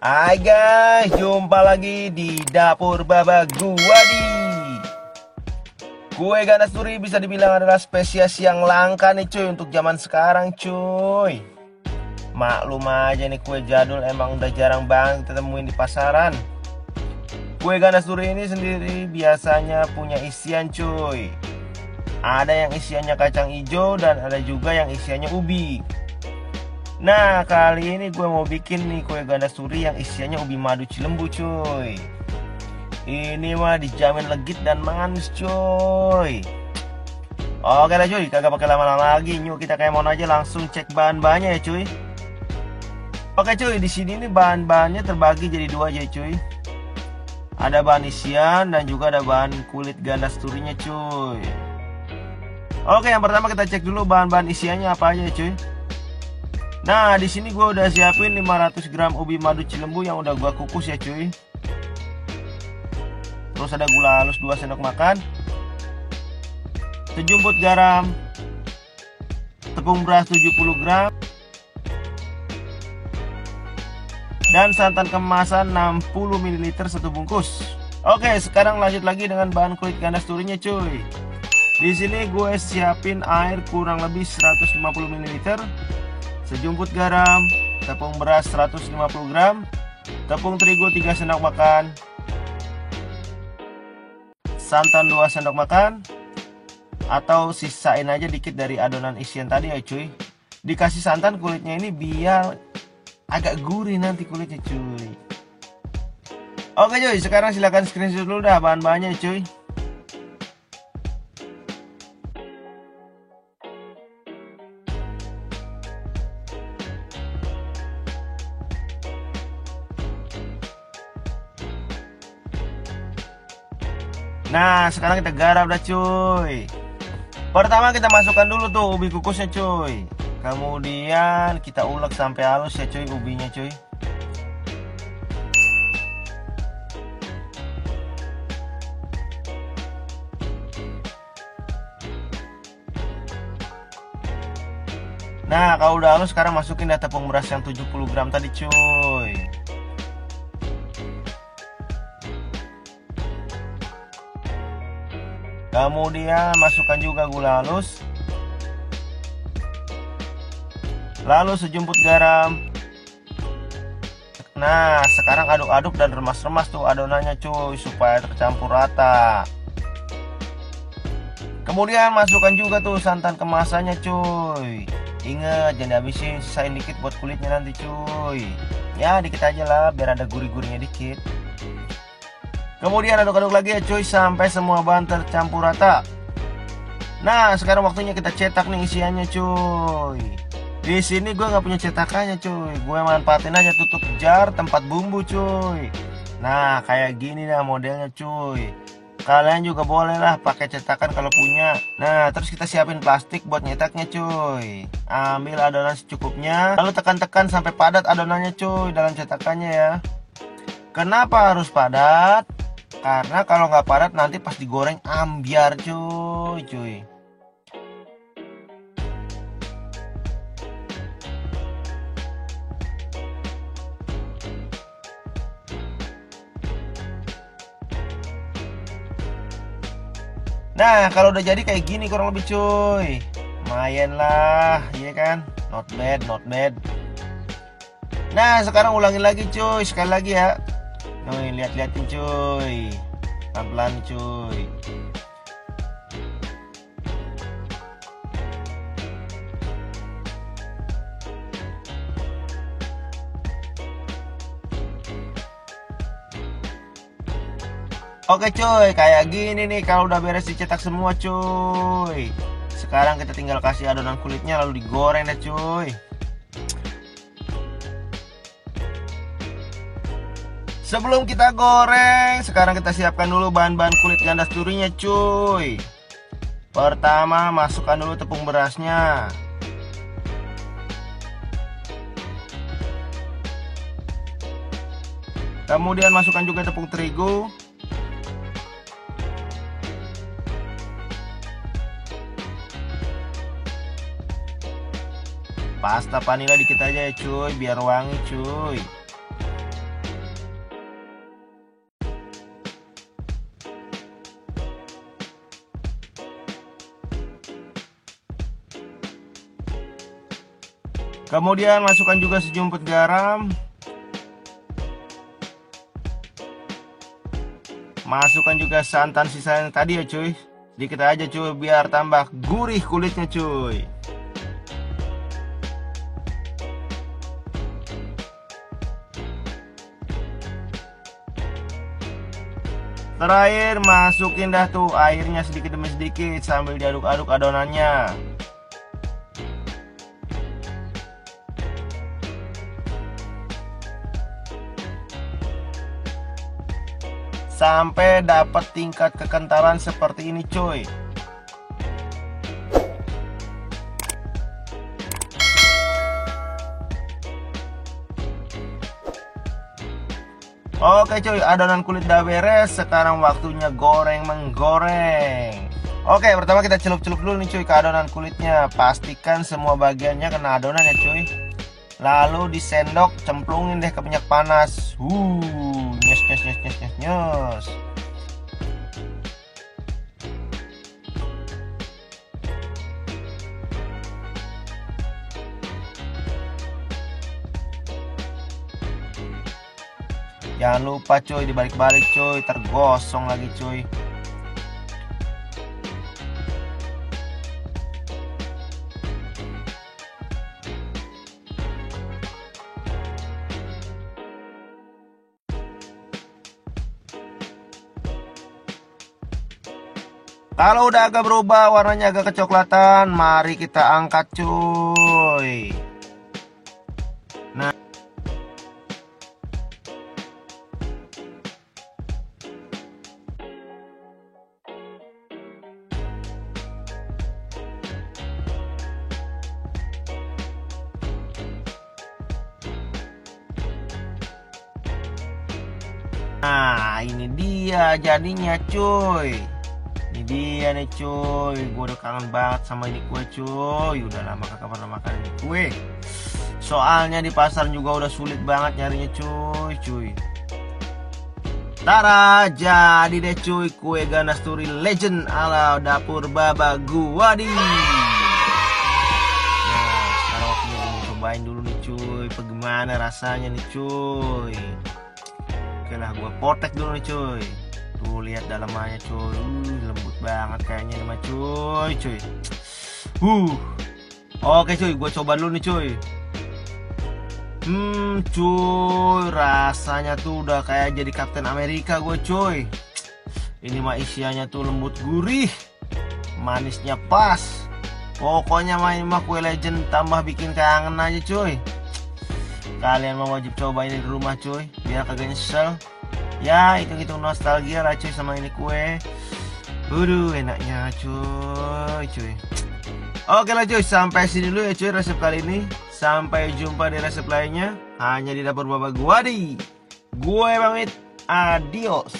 Hai guys, jumpa lagi di dapur Baba gua di. Kue ganas duri bisa dibilang adalah spesies yang langka nih cuy untuk zaman sekarang cuy. Maklum aja nih kue jadul emang udah jarang banget kita temuin di pasaran. Kue ganas duri ini sendiri biasanya punya isian cuy. Ada yang isiannya kacang hijau dan ada juga yang isiannya ubi. Nah kali ini gue mau bikin nih kue ganas duri yang isiannya ubi madu Cilembu cuy. Ini mah dijamin legit dan manis cuy. Oke lah cuy, kagak pakai lama-lama lagi, yuk kita kayak mau aja langsung cek bahan-bahannya ya cuy. Oke cuy, di sini nih bahan-bahannya terbagi jadi dua aja cuy. Ada bahan isian dan juga ada bahan kulit ganas durinya cuy. Oke, yang pertama kita cek dulu bahan-bahan isiannya apa aja cuy. Nah, di sini gue udah siapin 500 gram ubi madu Cilembu yang udah gue kukus ya cuy. Terus ada gula halus 2 sendok makan, sejumput garam, tepung beras 70 gram, dan santan kemasan 60 ml 1 bungkus. Oke, sekarang lanjut lagi dengan bahan kulit ganas durinya cuy. Di sini gue siapin air kurang lebih 150 ml, sejumput garam, tepung beras 150 gram, tepung terigu 3 sendok makan, santan 2 sendok makan, atau sisain aja dikit dari adonan isian tadi ya cuy. Dikasih santan kulitnya ini biar agak gurih nanti kulitnya cuy. Oke cuy, sekarang silahkan screenshot dulu dah bahan-bahannya cuy. Nah sekarang kita garap dah cuy. Pertama kita masukkan dulu tuh ubi kukusnya cuy. Kemudian kita ulek sampai halus ya cuy ubinya cuy. Nah kalau udah halus sekarang masukin dah tepung beras yang 70 gram tadi cuy. Kemudian masukkan juga gula halus, lalu sejumput garam. Nah sekarang aduk-aduk dan remas-remas tuh adonannya cuy supaya tercampur rata. Kemudian masukkan juga tuh santan kemasannya cuy. Ingat jangan dihabisin, sisain dikit buat kulitnya nanti cuy. Ya dikit aja lah biar ada gurih-gurihnya dikit. Kemudian aduk-aduk lagi ya cuy sampai semua bahan tercampur rata. Nah sekarang waktunya kita cetak nih isiannya cuy. Di sini gue nggak punya cetakannya cuy. Gue manfaatin aja tutup jar tempat bumbu cuy. Nah kayak gini dah modelnya cuy. Kalian juga boleh lah pakai cetakan kalau punya. Nah terus kita siapin plastik buat nyetaknya cuy. Ambil adonan secukupnya, lalu tekan-tekan sampai padat adonannya cuy dalam cetakannya ya. Kenapa harus padat? Karena kalau nggak padat nanti pas digoreng ambiar cuy. Nah kalau udah jadi kayak gini kurang lebih cuy, lumayan lah ya kan, not bad not bad. Nah sekarang ulangin lagi cuy, sekali lagi ya. Nih lihat-lihatin cuy, pelan-pelan cuy. Oke cuy, kayak gini nih kalau udah beres dicetak semua cuy. Sekarang kita tinggal kasih adonan kulitnya lalu digoreng deh cuy. Sebelum kita goreng, sekarang kita siapkan dulu bahan-bahan kulit ganas durinya cuy. Pertama masukkan dulu tepung berasnya. Kemudian masukkan juga tepung terigu. Pasta vanila dikit aja ya cuy, biar wangi cuy. Kemudian masukkan juga sejumput garam. Masukkan juga santan sisa yang tadi ya cuy. Sedikit aja cuy biar tambah gurih kulitnya cuy. Terakhir masukin dah tuh airnya sedikit demi sedikit sambil diaduk-aduk adonannya. Sampai dapat tingkat kekentalan seperti ini cuy. Oke cuy, adonan kulit udah beres. Sekarang waktunya goreng menggoreng. Oke, pertama kita celup-celup dulu nih cuy ke adonan kulitnya. Pastikan semua bagiannya kena adonan ya cuy. Lalu disendok, cemplungin deh ke minyak panas. Nyes nyes nyes nyes nyes nyes. Jangan lupa cuy dibalik-balik cuy, tergosong lagi cuy. Kalau udah agak berubah warnanya agak kecoklatan, mari kita angkat cuy. Nah, ini dia jadinya cuy. Ini dia nih cuy. Gue udah kangen banget sama ini kue cuy. Udah lama kakak pernah makan ini kue. Soalnya di pasar juga udah sulit banget nyarinya cuy. Tara, jadi deh cuy kue Ganasturi Legend ala dapur Baba Guwadi. Nah, sekarang waktunya gue mau cobain dulu nih cuy. Bagaimana rasanya nih cuy. Oke lah, gue potek dulu nih cuy. Tuh lihat dalamnya cuy, lembut banget kayaknya nih cuy. Oke cuy, gue coba dulu nih cuy. Cuy, rasanya tuh udah kayak jadi Kapten Amerika gue cuy. Ini mah isiannya tuh lembut gurih, manisnya pas. Pokoknya main mah kue Legend tambah bikin kangen aja cuy. Kalian mau wajib coba ini di rumah cuy, biar kagak nyesel. Ya hitung-hitung nostalgia lah cuy sama ini kue. Enaknya cuy. Oke lah cuy, sampai sini dulu ya cuy resep kali ini. Sampai jumpa di resep lainnya hanya di dapur Baba Guwadi. Gue pamit, adios.